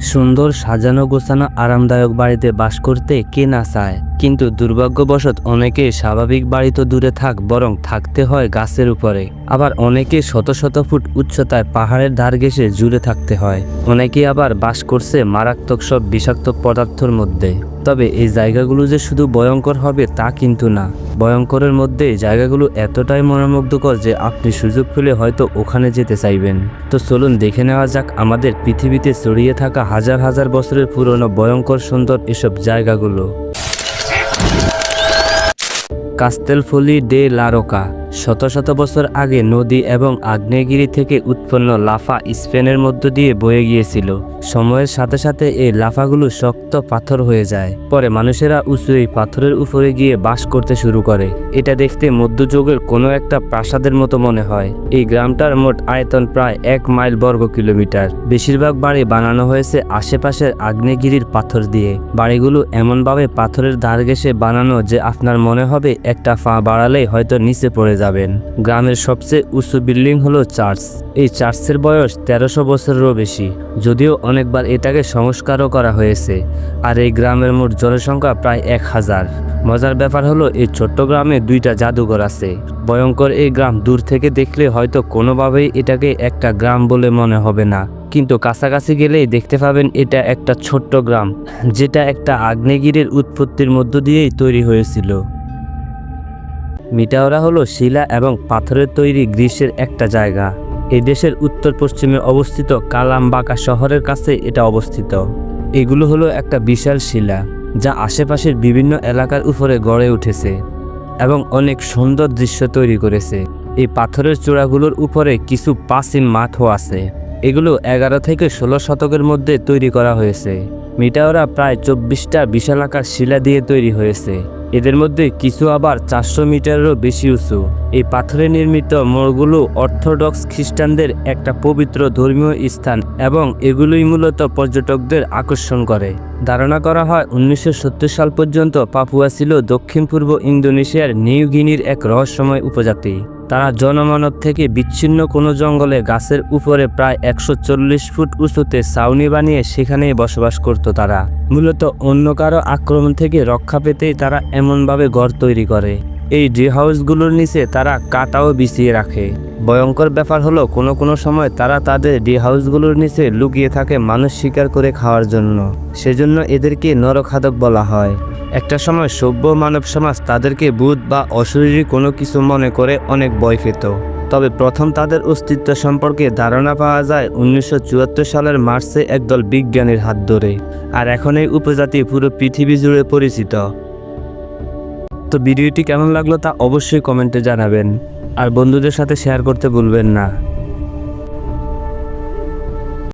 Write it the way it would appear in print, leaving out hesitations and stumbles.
সুন্দর সাজানো গোছানো আরামদায়ক বাড়িতে বাস করতে কে না চায়, কিন্তু দুর্ভাগ্যবশত অনেকে স্বাভাবিক বাড়ি তো দূরে থাক, বরং থাকতে হয় গাছের উপরে। আবার অনেকে শত শত ফুট উচ্চতায় পাহাড়ের ধার ঘেঁষে জুড়ে থাকতে হয়। অনেকে আবার বাস করছে মারাত্মক সব বিষাক্ত পদার্থের মধ্যে। তবে এই জায়গাগুলো যে শুধু ভয়ঙ্কর হবে তা কিন্তু না। ভয়ঙ্করের মধ্যে জায়গাগুলো এতটাই মনোমুগ্ধকর যে আপনি সুযোগ পেলে হয়তো ওখানে যেতে চাইবেন। তো চলুন দেখে নেওয়া যাক আমাদের পৃথিবীতে ছড়িয়ে থাকা হাজার হাজার বছরের পুরনো ভয়ঙ্কর সুন্দর এসব জায়গাগুলো। কাস্তেলফোলি ডে লা রোকা। শত শত বছর আগে নদী এবং আগ্নেয়গিরি থেকে উৎপন্ন লাফা স্পেনের মধ্য দিয়ে বয়ে গিয়েছিল। সময়ের সাথে সাথে এই লাফাগুলো শক্ত পাথর হয়ে যায়। পরে মানুষেরা উঁচু এই পাথরের উপরে গিয়ে বাস করতে শুরু করে। এটা দেখতে মধ্যযুগের কোনো একটা প্রাসাদের মতো মনে হয়। এই গ্রামটার মোট আয়তন প্রায় 1 মাইল বর্গ কিলোমিটার। বেশিরভাগ বাড়ি বানানো হয়েছে আশেপাশের আগ্নেয়গিরির পাথর দিয়ে। বাড়িগুলো এমনভাবে পাথরের ধার ঘেঁষে বানানো যে আপনার মনে হবে একটা পা বাড়ালেই হয়তো নিচে পড়ে যাবেন। গ্রামের সবচেয়ে উঁচু বিল্ডিং হলো চার্চ। এই চার্চের বয়স 1300 বছরেরও বেশি, যদিও অনেকবার এটাকে সংস্কারও করা হয়েছে। আর এই গ্রামের মোট জনসংখ্যা প্রায় 1000। মজার ব্যাপার হলো এই ছোট্ট গ্রামে 2টা জাদুঘর আছে। ভয়ঙ্কর এই গ্রাম দূর থেকে দেখলে হয়তো কোনোভাবেই এটাকে একটা গ্রাম বলে মনে হবে না, কিন্তু কাছাকাছি গেলেই দেখতে পাবেন এটা একটা ছোট্ট গ্রাম, যেটা একটা আগ্নেয়গিরির উৎপত্তির মধ্য দিয়েই তৈরি হয়েছিল। মিটাওরা হলো শিলা এবং পাথরের তৈরি গ্রিসের একটা জায়গা। এই দেশের উত্তর পশ্চিমে অবস্থিত কালামবাকা শহরের কাছে এটা অবস্থিত। এগুলো হলো একটা বিশাল শিলা যা আশেপাশের বিভিন্ন এলাকার উপরে গড়ে উঠেছে এবং অনেক সুন্দর দৃশ্য তৈরি করেছে। এই পাথরের চূড়াগুলোর উপরে কিছু প্রাচীন মাঠও আছে। এগুলো 11 থেকে 16 শতকের মধ্যে তৈরি করা হয়েছে। মিটাওরা প্রায় 24টা বিশালাকার শিলা দিয়ে তৈরি হয়েছে। এদের মধ্যে কিছু আবার 400 মিটারেরও বেশি উঁচু। এই পাথরে নির্মিত মোড়গুলো অর্থোডক্স খ্রিস্টানদের একটা পবিত্র ধর্মীয় স্থান এবং এগুলোই মূলত পর্যটকদের আকর্ষণ করে। ধারণা করা হয় 1970 সাল পর্যন্ত পাপুয়া ছিল দক্ষিণ পূর্ব ইন্দোনেশিয়ার নিউ গিনির এক রহস্যময় উপজাতি। তারা জনমানব থেকে বিচ্ছিন্ন কোনো জঙ্গলে গাছের উপরে প্রায় 140 ফুট উঁচুতে ছাউনি বানিয়ে সেখানেই বসবাস করত। তারা মূলত অন্য কারো আক্রমণ থেকে রক্ষা পেতেই তারা এমনভাবে ঘর তৈরি করে। এই ড্রি হাউসগুলোর নিচে তারা কাটাও বিছিয়ে রাখে। ভয়ঙ্কর ব্যাপার হলো কোনো সময় তারা তাদের ড্রি হাউসগুলোর নিচে লুকিয়ে থাকে মানুষ শিকার করে খাওয়ার জন্য। সেজন্য এদেরকে নরখাদক বলা হয়। একটা সময় সভ্য মানব সমাজ তাদেরকে ভূত বা অশরীরী কোনো কিছু মনে করে অনেক ভয় পেত। তবে প্রথম তাদের অস্তিত্ব সম্পর্কে ধারণা পাওয়া যায় 1974 সালের মার্চে একদল বিজ্ঞানীর হাত ধরে। আর এখন এই উপজাতি পুরো পৃথিবী জুড়ে পরিচিত। তো ভিডিওটি কেমন লাগলো তা অবশ্যই কমেন্টে জানাবেন, আর বন্ধুদের সাথে শেয়ার করতে ভুলবেন না।